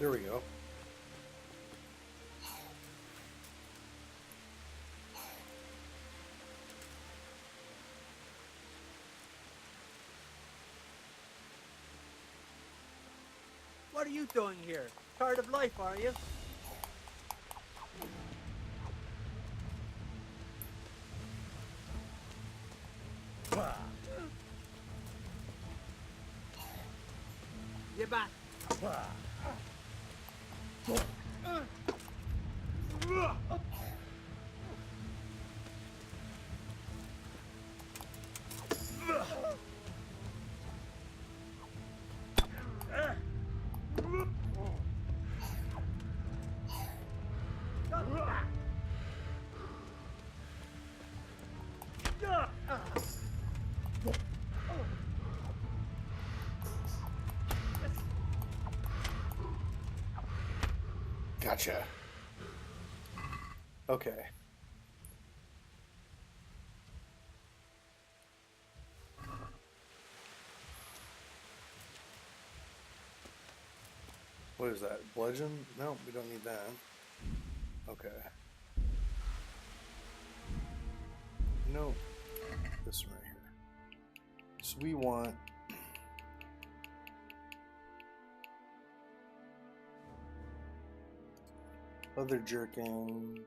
There we go. What are you doing here? Tired of life, are you? You back. Gotcha. Okay. What is that? Bludgeon? No, we don't need that. Okay. No. This one right here. So we want... leather jerkin.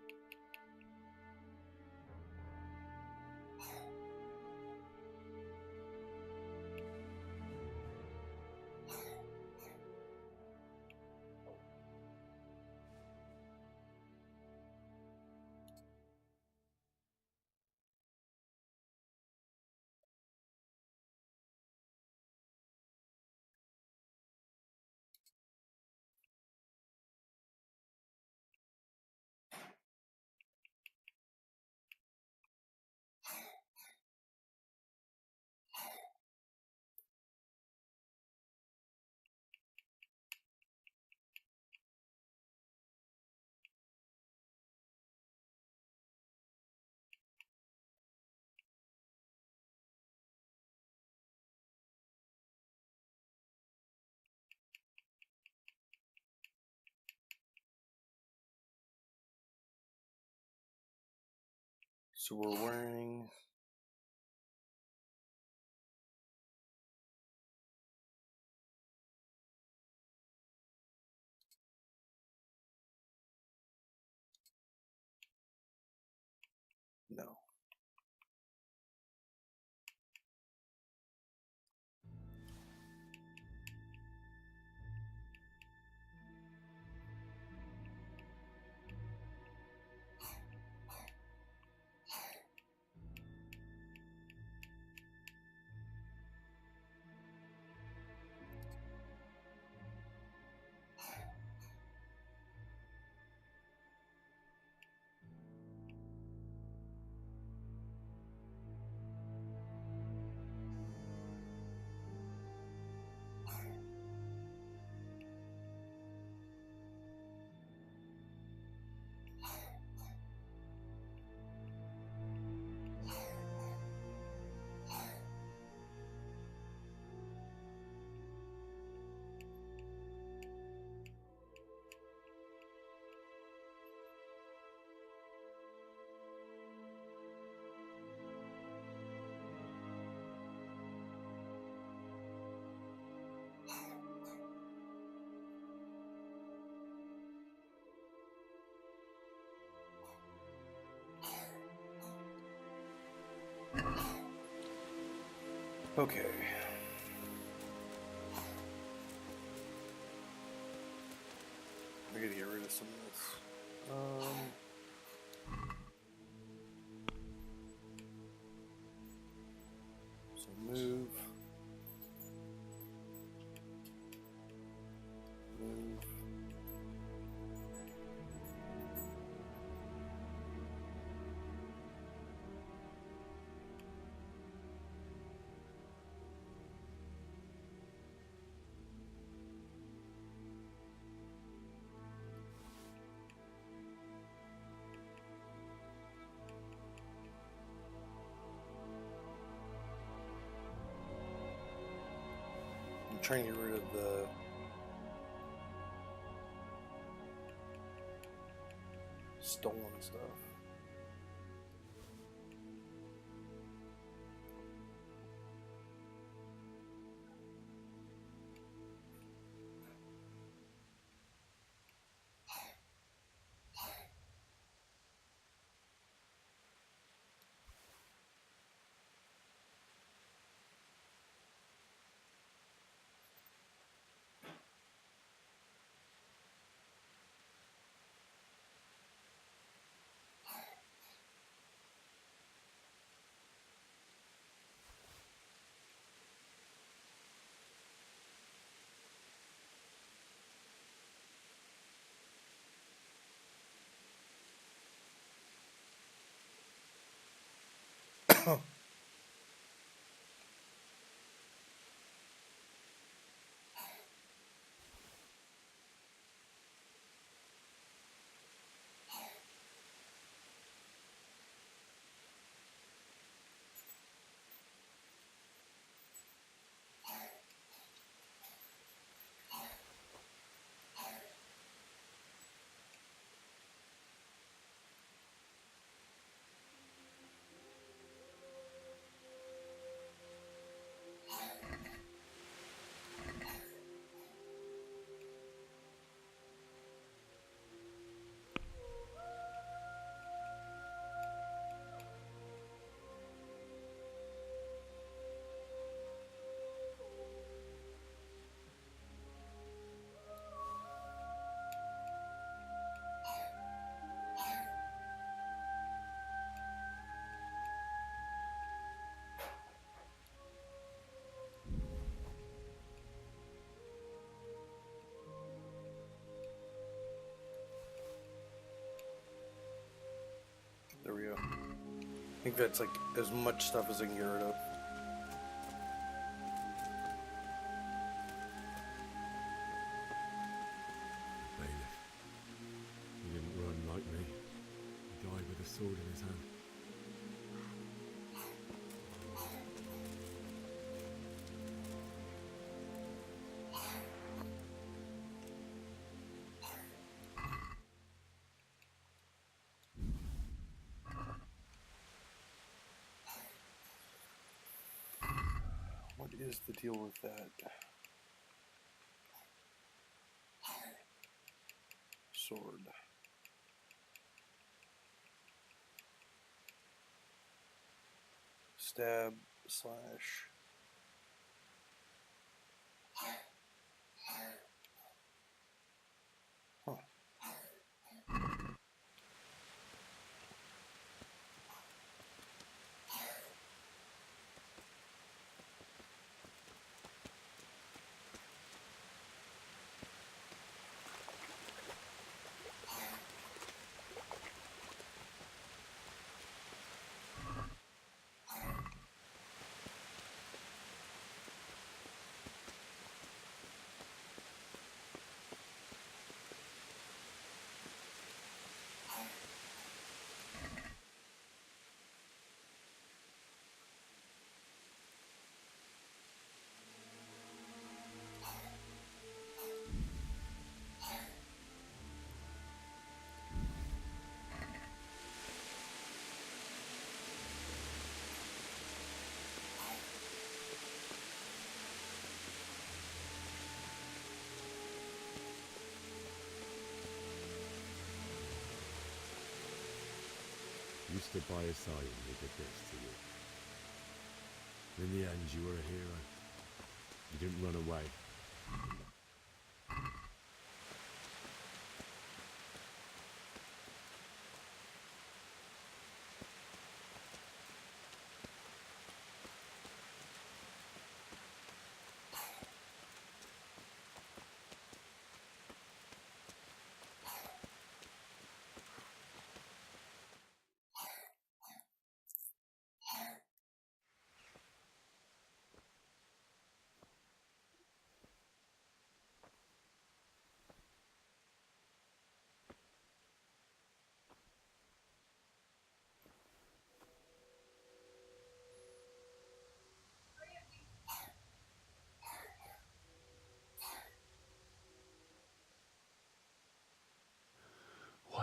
So we're wearing... No. Okay. I gotta get rid of some of this. So move. Move. I'm trying to get rid of the stolen stuff. There we go. I think that's like as much stuff as I can get rid of. Bailiff. He didn't run like me. He died with a sword in his hand. What is the deal with that? Sword. Stab slash. Huh. You stood by his side when he did this to you. In the end, you were a hero. You didn't run away.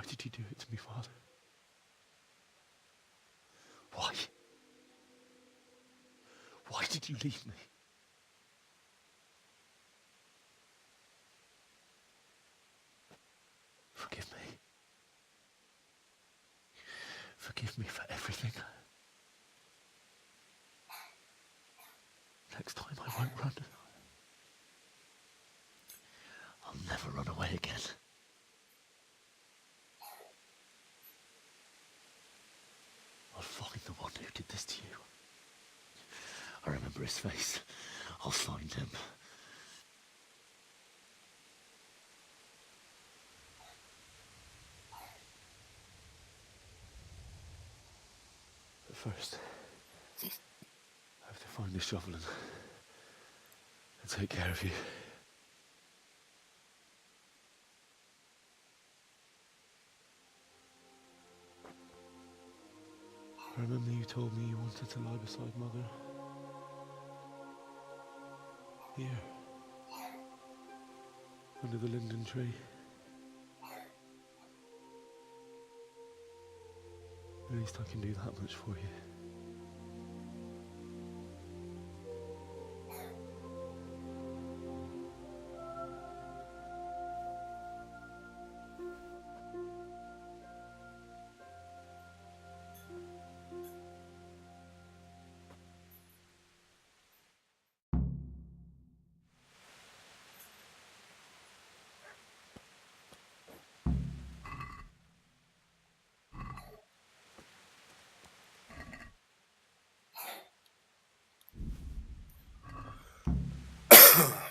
did you do it to me, Father? Why? Why did you leave me? Forgive me. Forgive me for everything. Next time I won't run. I'll never run away again. I'll find the one who did this to you. I remember his face. I'll find him. But first, I have to find the shovel and take care of you. I remember you told me you wanted to lie beside Mother. Here. Under the linden tree. At least I can do that much for you.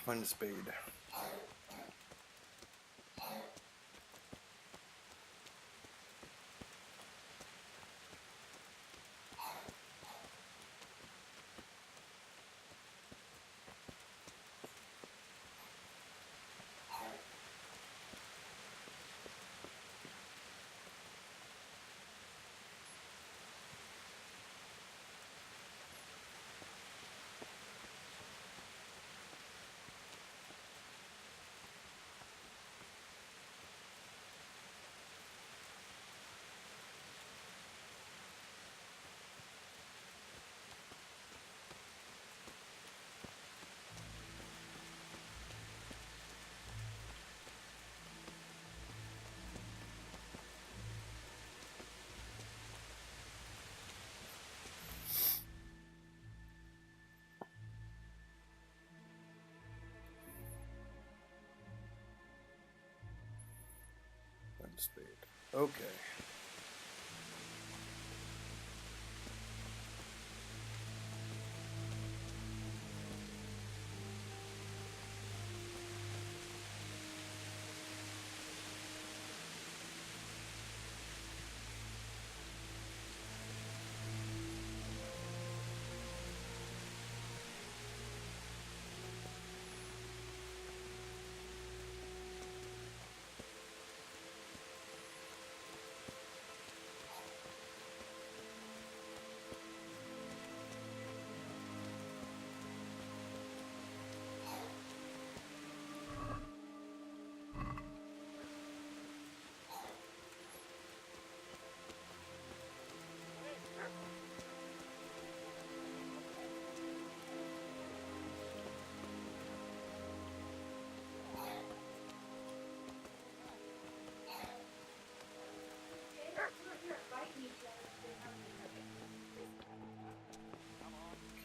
Find a spade. Find a spade. Okay.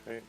Okay.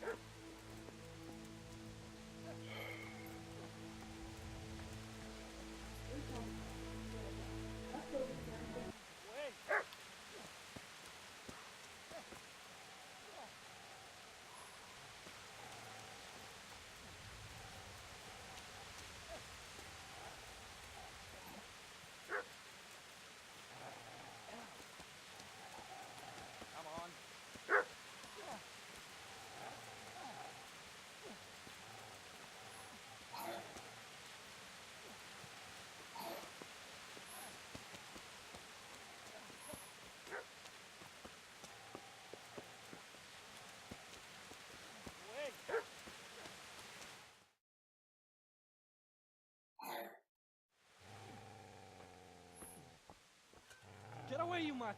much.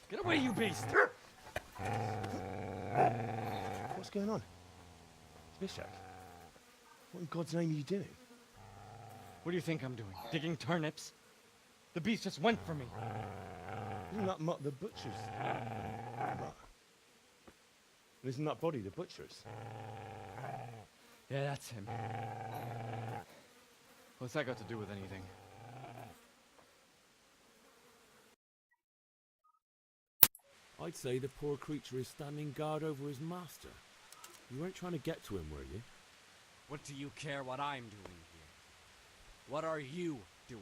Get away, you beast! What's going on? Bishak, what in God's name are you doing? What do you think I'm doing? Digging turnips? The beast just went for me. Isn't that Mutt the butcher's? Mutt. And isn't that body the butcher's? Yeah, that's him. What's that got to do with anything? I'd say the poor creature is standing guard over his master. You weren't trying to get to him, were you? What do you care what I'm doing here? What are you doing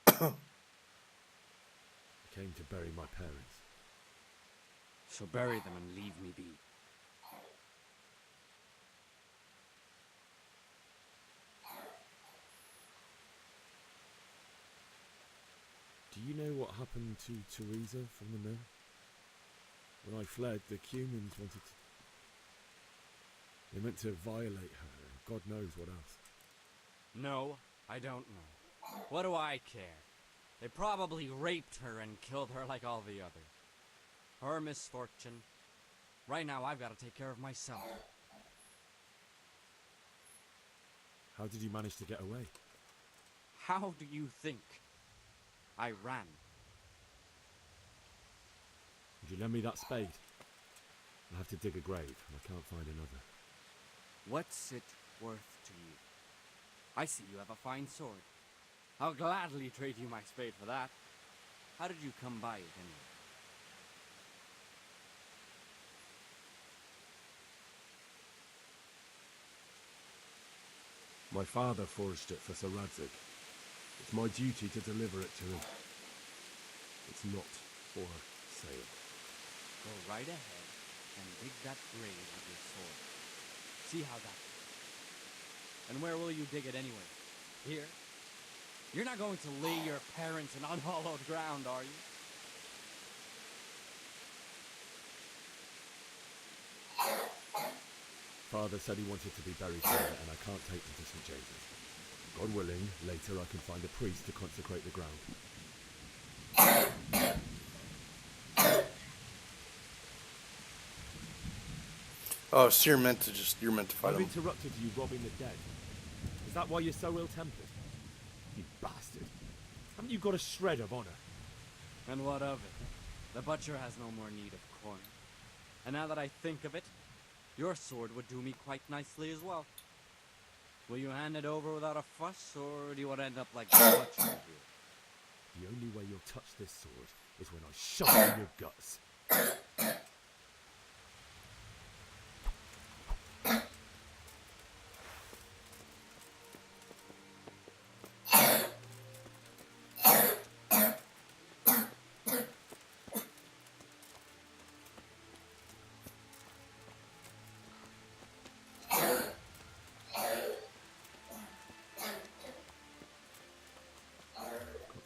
here? I came to bury my parents. So bury them and leave me be. Do you know what happened to Teresa from the mill? When I fled, the Cumans wanted to... They meant to violate her, and God knows what else. No, I don't know. What do I care? They probably raped her and killed her like all the others. Her misfortune. Right now, I've got to take care of myself. How did you manage to get away? How do you think? I ran. Would you lend me that spade? I'll have to dig a grave, and I can't find another. What's it worth to you? I see you have a fine sword. I'll gladly trade you my spade for that. How did you come by it anyway? My father forged it for Sir Radzig. It's my duty to deliver it to him. It's not for sale. Go right ahead and dig that grave with your sword. See how that goes. And where will you dig it anyway? Here? You're not going to lay your parents in unhallowed ground, are you? Father said he wanted to be buried here, and I can't take them to St. James's. God willing, later I can find a priest to consecrate the ground. Oh, so you're meant to fight I've him. interrupted you robbing the dead. Is that why you're so ill-tempered? You bastard. Haven't you got a shred of honor? And what of it? The butcher has no more need of coin. And now that I think of it, your sword would do me quite nicely as well. Will you hand it over without a fuss, or do you want to end up like the butcher here? The only way you'll touch this sword is when I shove it in your guts.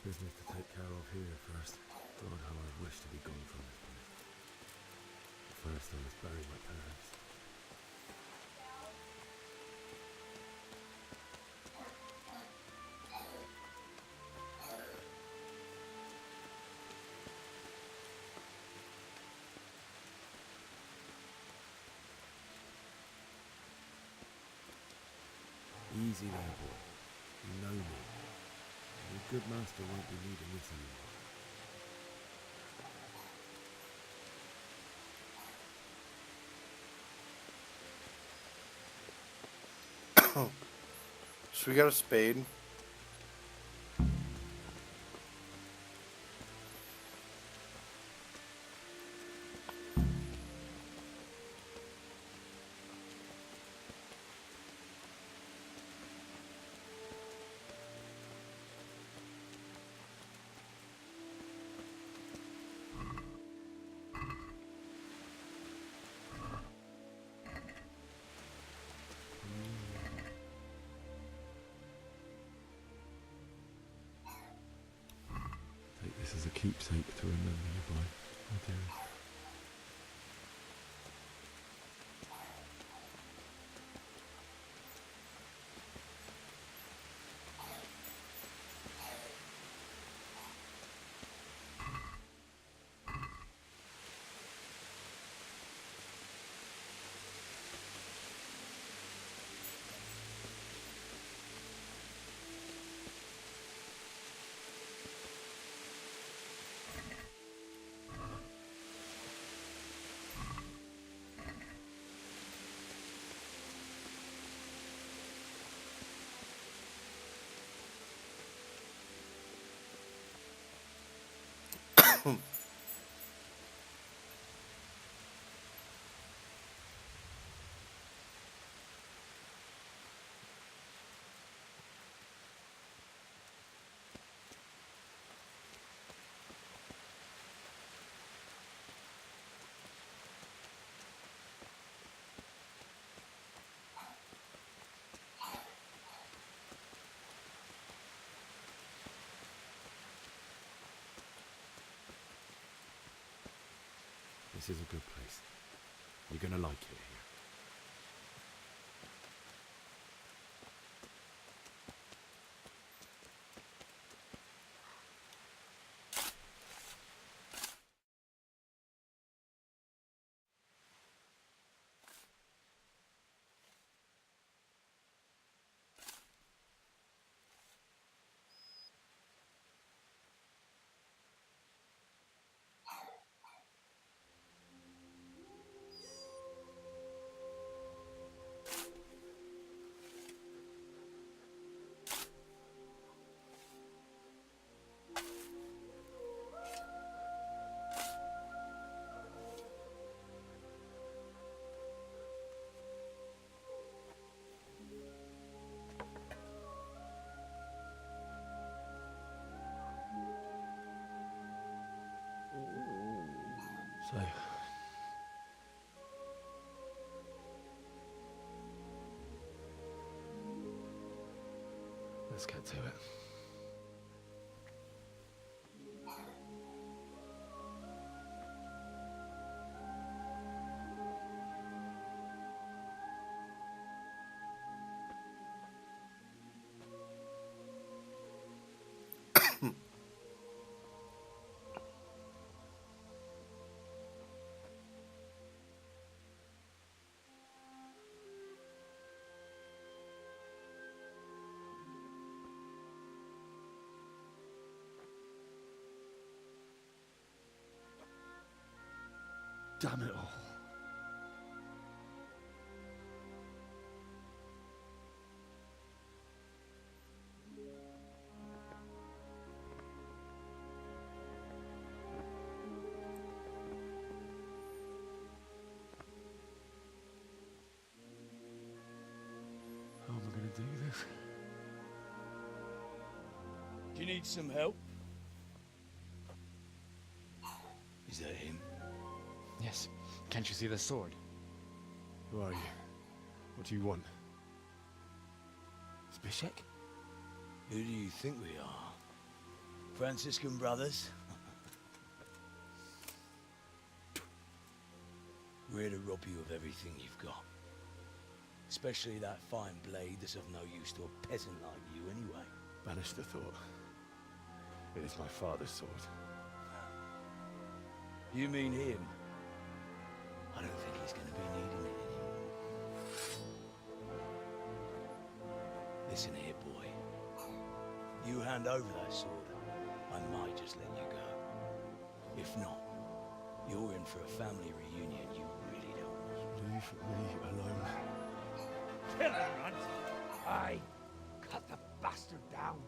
Business to take care of here first. God, how I wish to be gone from this place. But first I must bury my parents. Easy there, boy. You know me. Your good master won't be needing this anymore. So we got a spade. Take this as a keepsake to remember you by, my dearest. This is a good place. You're gonna like it here. So, let's get to it. Damn it all. How am I going to do this? Do you need some help? Is that him? Yes. Can't you see the sword? Who are you? What do you want? Zbyszek? Who do you think we are? Franciscan brothers? We're here to rob you of everything you've got. Especially that fine blade that's of no use to a peasant like you anyway. Banish the thought. It is my father's sword. You mean him? I don't think he's going to be needing it anymore. Listen here, boy. You hand over that sword, I might just let you go. If not, you're in for a family reunion you really don't want. Leave me alone. Kill him, Runt. Aye. Cut the bastard down.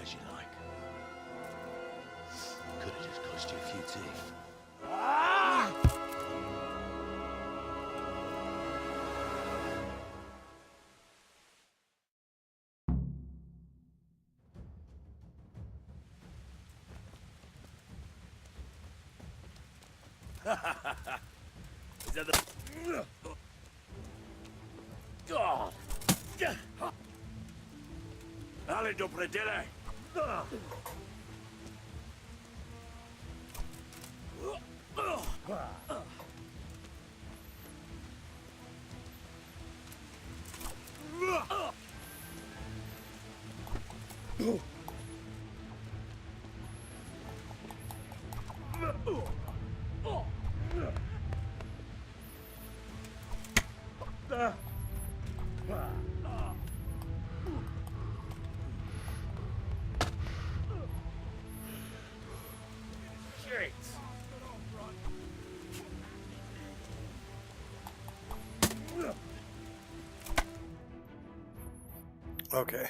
As you like. Could have just cost you a few teeth. Is that the... God! Ale do predele! Okay.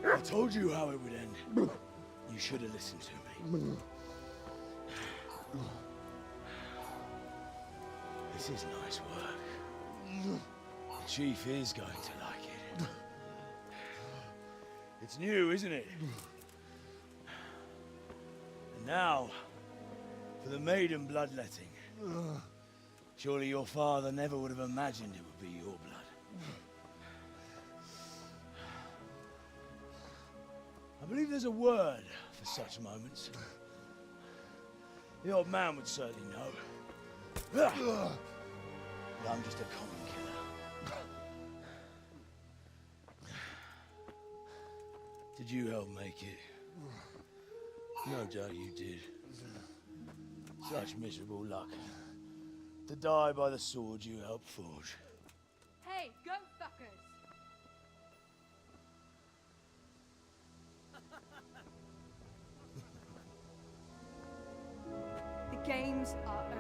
I told you how it would end. You should have listened to me. This is nice work. The chief is going to like it. It's new, isn't it? And now, for the maiden bloodletting. Surely your father never would have imagined it would be your blood. I believe there's a word for such moments. The old man would certainly know. But I'm just a common killer. Did you help make it? No doubt you did. Such miserable luck. To die by the sword you helped forge. Hey, go fuckers! The games are over.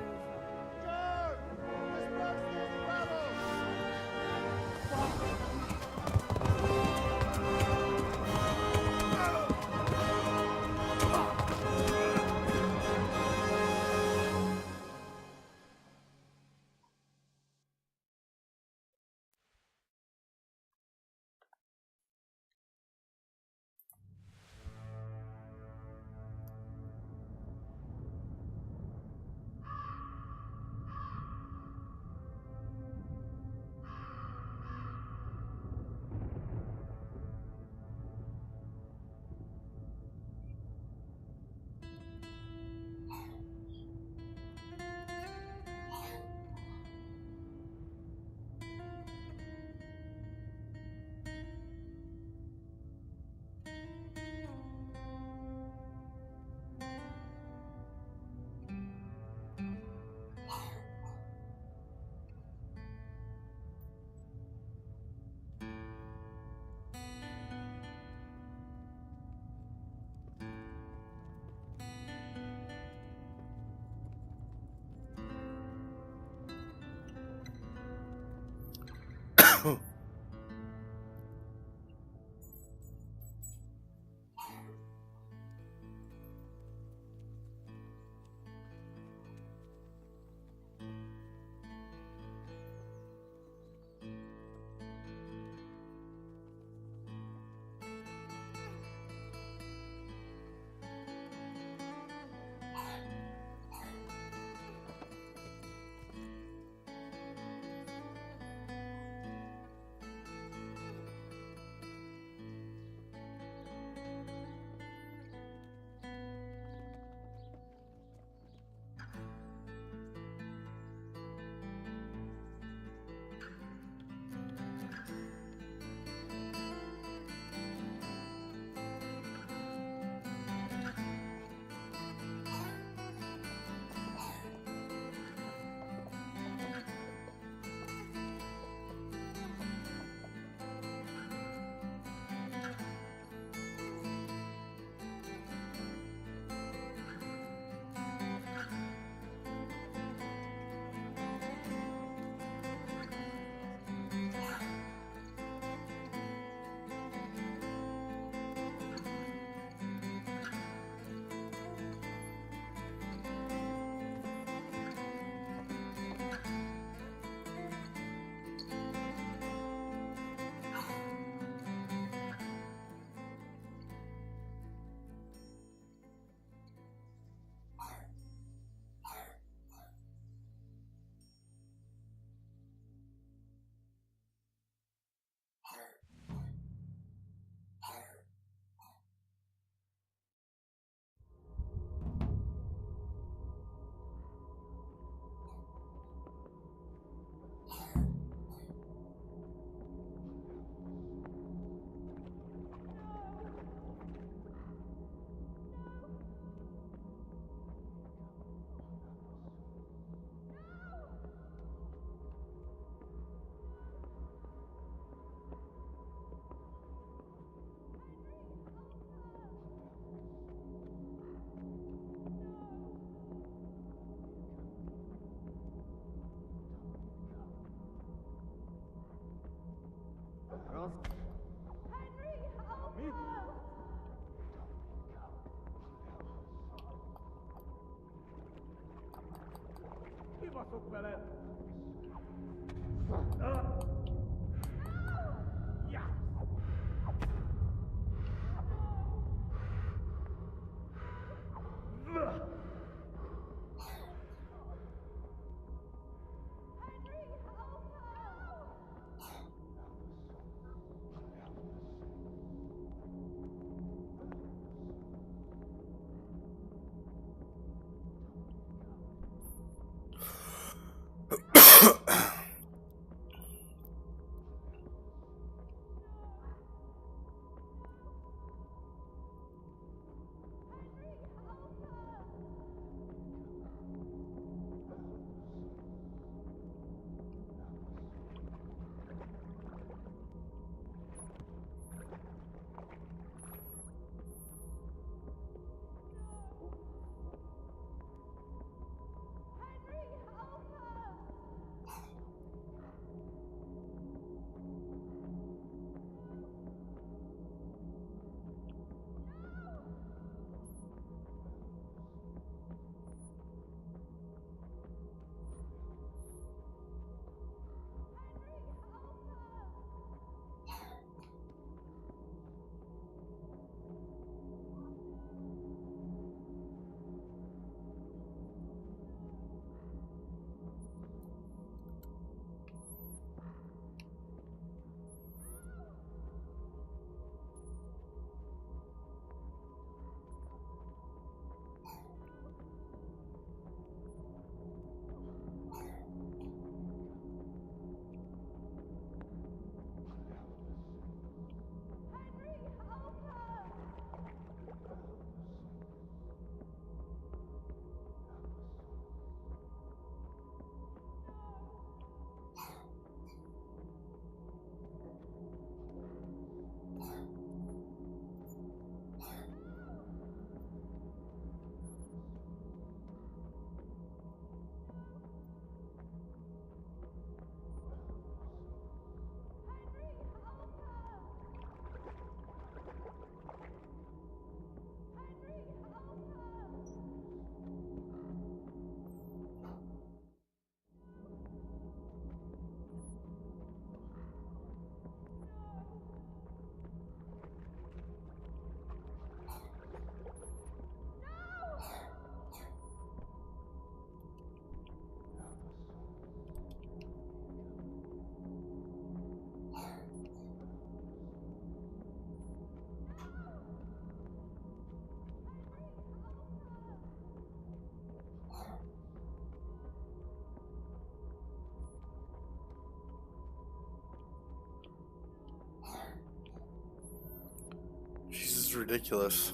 She's ridiculous.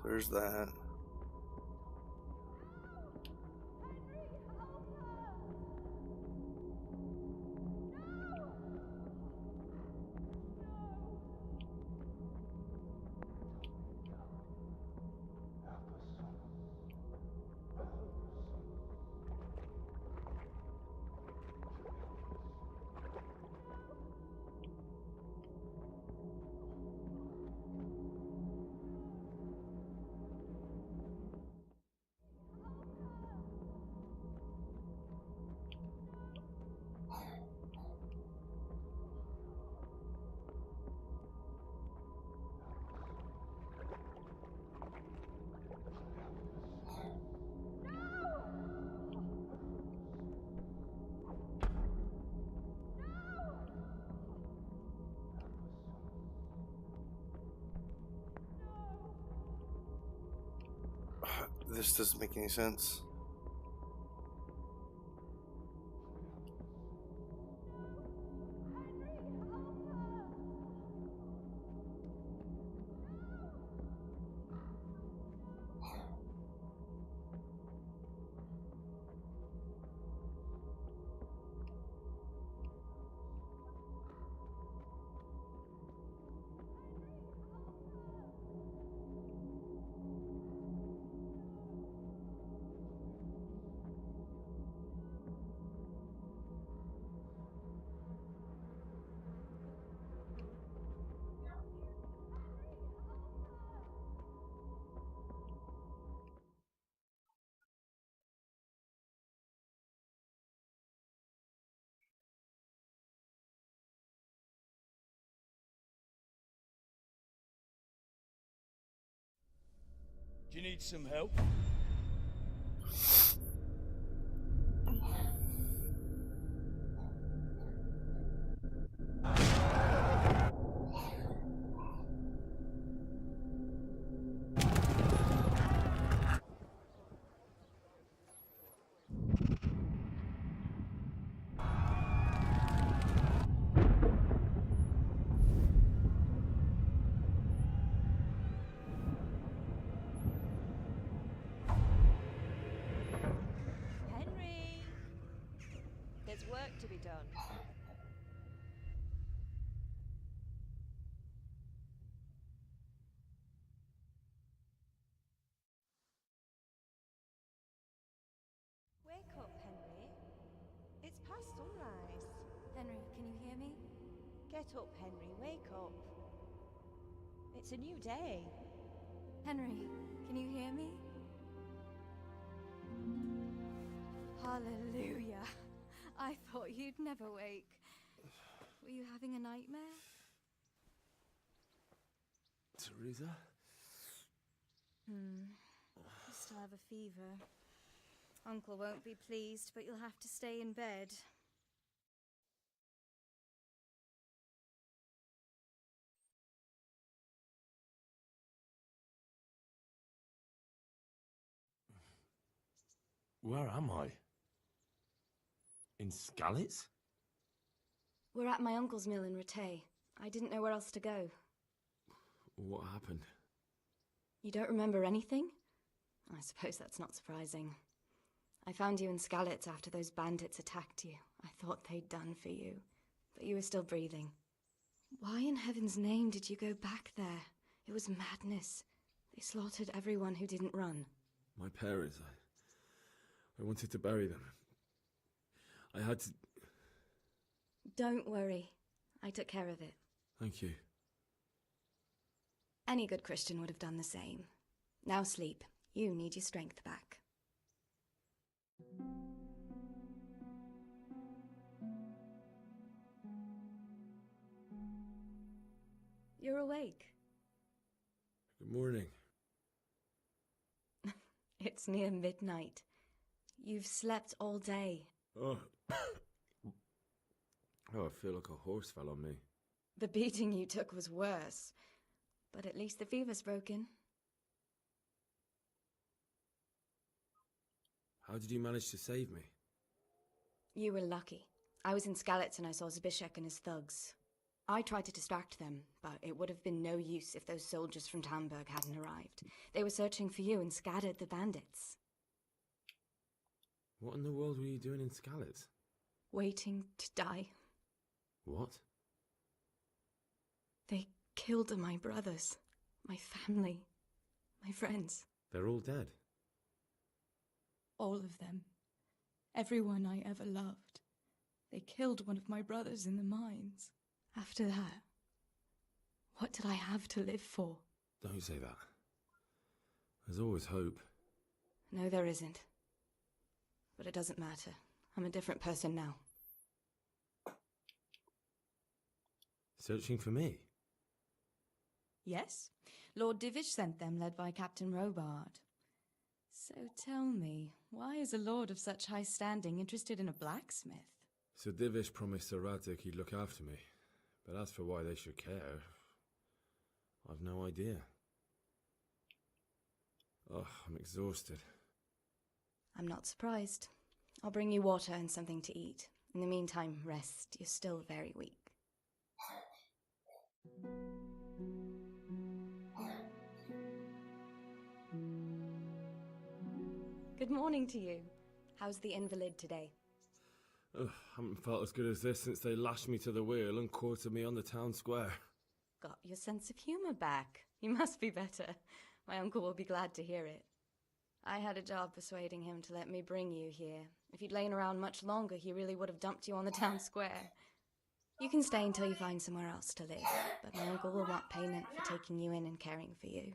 There's that. This doesn't make any sense. you need some help? Henry! There's work to be done. Wake up, Henry. It's past sunrise. Henry, can you hear me? Get up, Henry. Wake up. It's a new day. Henry, can you hear me? Hallelujah. I thought you'd never wake. Were you having a nightmare? Teresa? You still have a fever. Uncle won't be pleased, but you'll have to stay in bed. Where am I? In Skalitz? We're at my uncle's mill in Rattay. I didn't know where else to go. What happened? You don't remember anything? I suppose that's not surprising. I found you in Skalitz after those bandits attacked you. I thought they'd done for you, but you were still breathing. Why in heaven's name did you go back there? It was madness. They slaughtered everyone who didn't run. My parents, I wanted to bury them. I had to... Don't worry. I took care of it. Thank you. Any good Christian would have done the same. Now sleep. You need your strength back. You're awake. Good morning. It's near midnight. You've slept all day. Oh. Oh, I feel like a horse fell on me. The beating you took was worse. But at least the fever's broken. How did you manage to save me? You were lucky. I was in Skalitz and I saw Zbyszek and his thugs. I tried to distract them, but it would have been no use if those soldiers from Tamburg hadn't arrived. They were searching for you and scattered the bandits. What in the world were you doing in Skalitz? Waiting to die. What? They killed my brothers, my family, my friends. They're all dead. All of them. Everyone I ever loved. They killed one of my brothers in the mines. After that, what did I have to live for? Don't say that. There's always hope. No, there isn't. But it doesn't matter. I'm a different person now. Searching for me? Yes. Lord Divish sent them, led by Captain Robard. So tell me, why is a lord of such high standing interested in a blacksmith? So Divish promised Sir Radzik he'd look after me. But as for why they should care, I've no idea. Oh, I'm exhausted. I'm not surprised. I'll bring you water and something to eat. In the meantime, rest. You're still very weak. Good morning to you. How's the invalid today? Ugh, haven't felt as good as this since they lashed me to the wheel and quartered me on the town square. Got your sense of humour back. You must be better. My uncle will be glad to hear it. I had a job persuading him to let me bring you here. If you'd lain around much longer, he really would have dumped you on the town square. You can stay until you find somewhere else to live, but my uncle will want payment for taking you in and caring for you.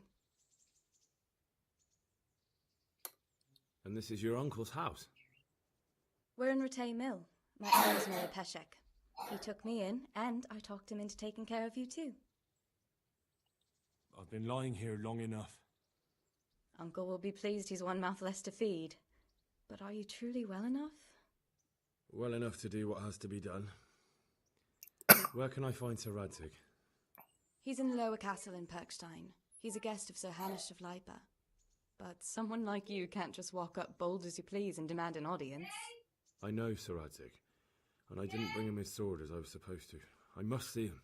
And this is your uncle's house? We're in Rattay Mill. My uncle's near Peshek. He took me in, and I talked him into taking care of you too. I've been lying here long enough. Uncle will be pleased he's one mouth less to feed. But are you truly well enough? Well enough to do what has to be done. Where can I find Sir Radzig? He's in the lower castle in Perkstein. He's a guest of Sir Hanush of Leipa. But someone like you can't just walk up bold as you please and demand an audience. I know Sir Radzig, and I didn't bring him his sword as I was supposed to. I must see him.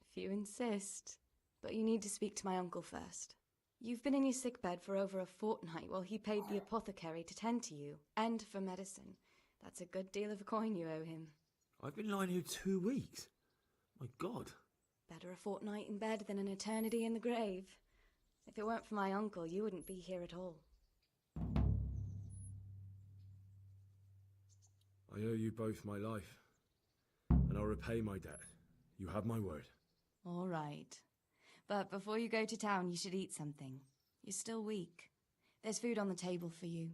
If you insist. But you need to speak to my uncle first. You've been in your sickbed for over a fortnight while he paid the apothecary to tend to you, and for medicine. That's a good deal of coin you owe him. I've been lying here 2 weeks. My God. Better a fortnight in bed than an eternity in the grave. If it weren't for my uncle, you wouldn't be here at all. I owe you both my life, and I'll repay my debt. You have my word. All right. But before you go to town, you should eat something. You're still weak. There's food on the table for you.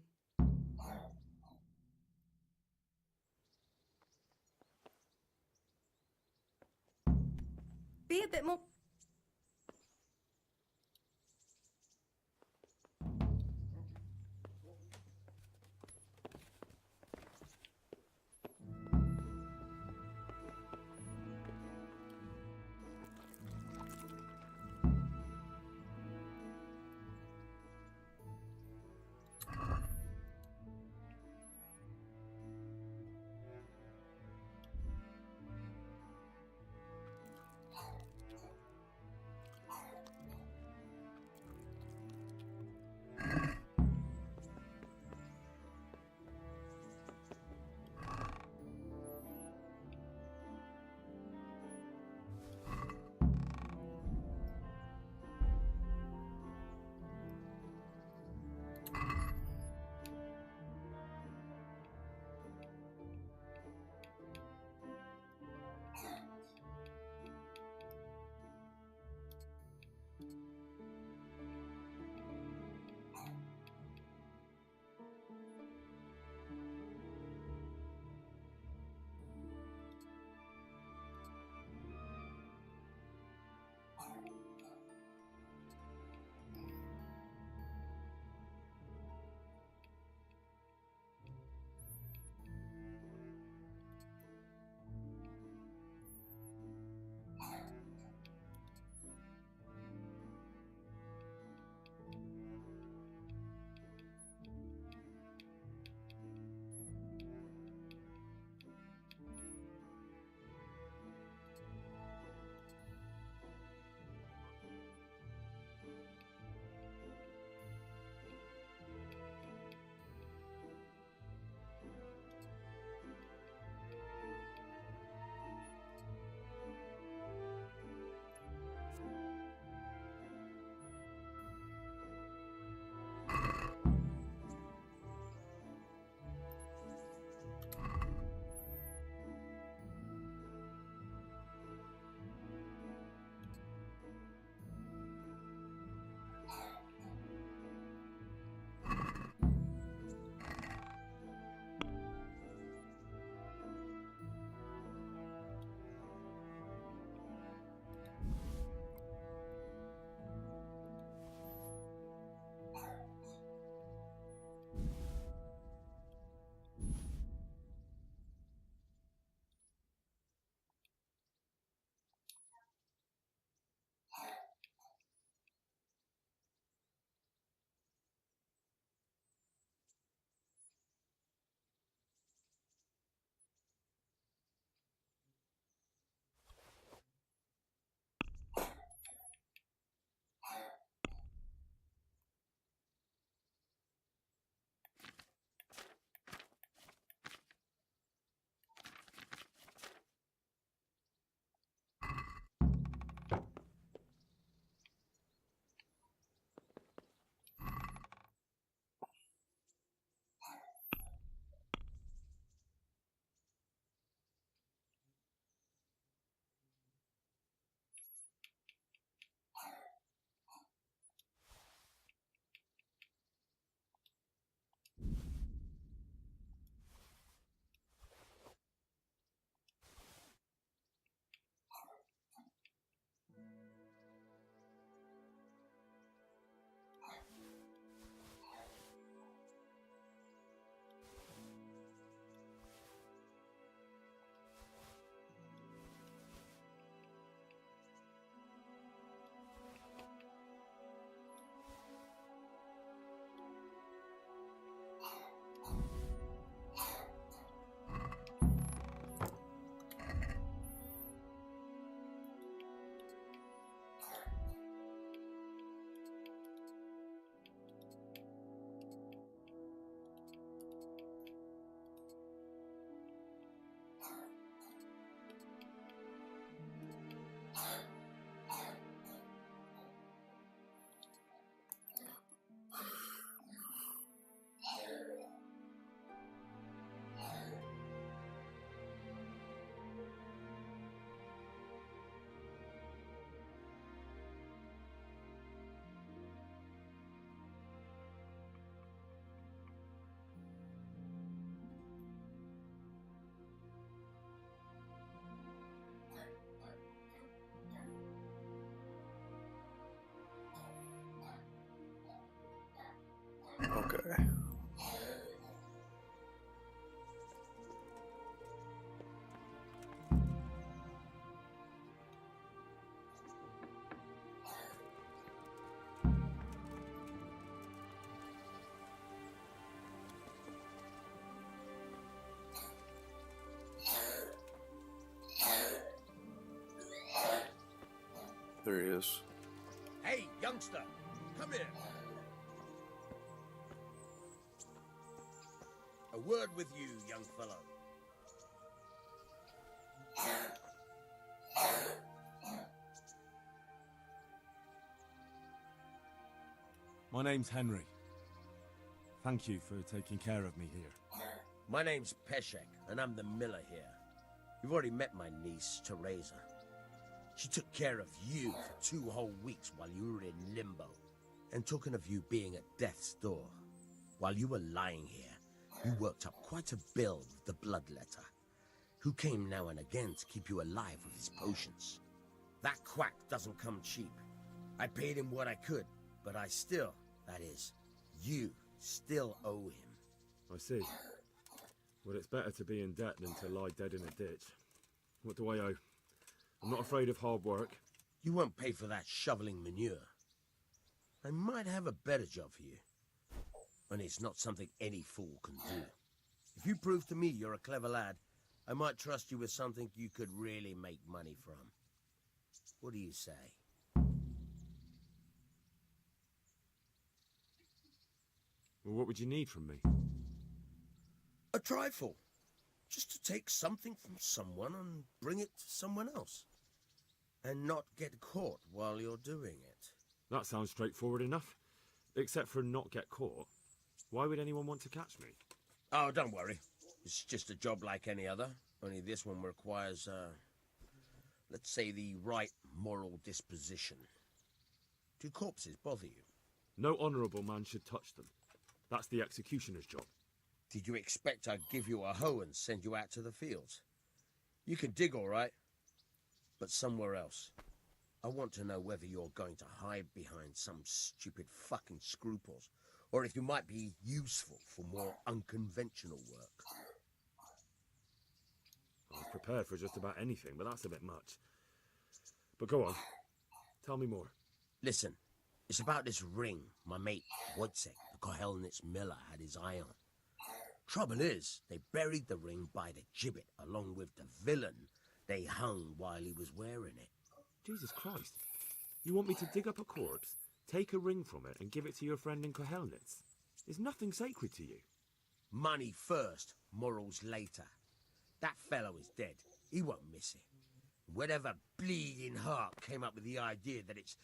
Be a bit more... There he is. Hey, youngster, come here. A word with you, young fellow. My name's Henry. Thank you for taking care of me here. My name's Peshek, and I'm the miller here. You've already met my niece, Teresa. She took care of you for 2 whole weeks while you were in limbo. And talking of you being at death's door, while you were lying here, you worked up quite a bill with the bloodletter, who came now and again to keep you alive with his potions. That quack doesn't come cheap. I paid him what I could, but I still, that is, you still owe him. I see. Well, it's better to be in debt than to lie dead in a ditch. What do I owe? I'm not afraid of hard work. You won't pay for that shoveling manure. I might have a better job for you. And it's not something any fool can do. If you prove to me you're a clever lad, I might trust you with something you could really make money from. What do you say? Well, what would you need from me? A trifle. Just to take something from someone and bring it to someone else. And not get caught while you're doing it. That sounds straightforward enough. Except for not get caught. Why would anyone want to catch me? Oh, don't worry. It's just a job like any other. Only this one requires, let's say, the right moral disposition. Do corpses bother you? No honourable man should touch them. That's the executioner's job. Did you expect I'd give you a hoe and send you out to the fields? You can dig all right, but somewhere else. I want to know whether you're going to hide behind some stupid fucking scruples, or if you might be useful for more unconventional work. I was prepared for just about anything, but that's a bit much. But go on. Tell me more. Listen, it's about this ring my mate Wojciech, the Kohelnitz miller, had his eye on. Trouble is, they buried the ring by the gibbet along with the villain they hung while he was wearing it. Jesus Christ. You want me to dig up a corpse, take a ring from it, and give it to your friend in Kohelnitz? Is nothing sacred to you? Money first, morals later. That fellow is dead. He won't miss it. Whatever bleeding heart came up with the idea that it's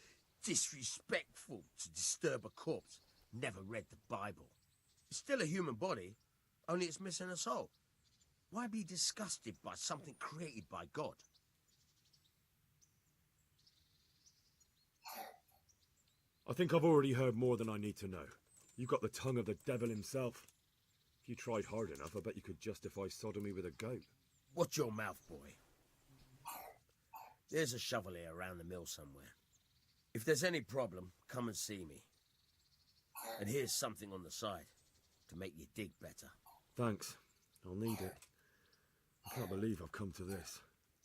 disrespectful to disturb a corpse never read the Bible. It's still a human body, only it's missing a soul. Why be disgusted by something created by God? I think I've already heard more than I need to know. You've got the tongue of the devil himself. If you tried hard enough, I bet you could justify sodomy with a goat. Watch your mouth, boy. There's a shovel here around the mill somewhere. If there's any problem, come and see me. And here's something on the side to make you dig better. Thanks. I'll need it. I can't believe I've come to this.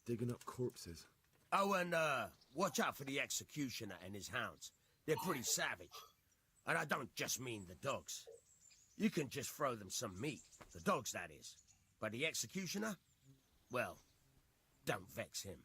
Digging up corpses. Oh, and watch out for the executioner and his hounds. They're pretty savage. And I don't just mean the dogs. You can just throw them some meat. The dogs, that is. But the executioner? Well, don't vex him.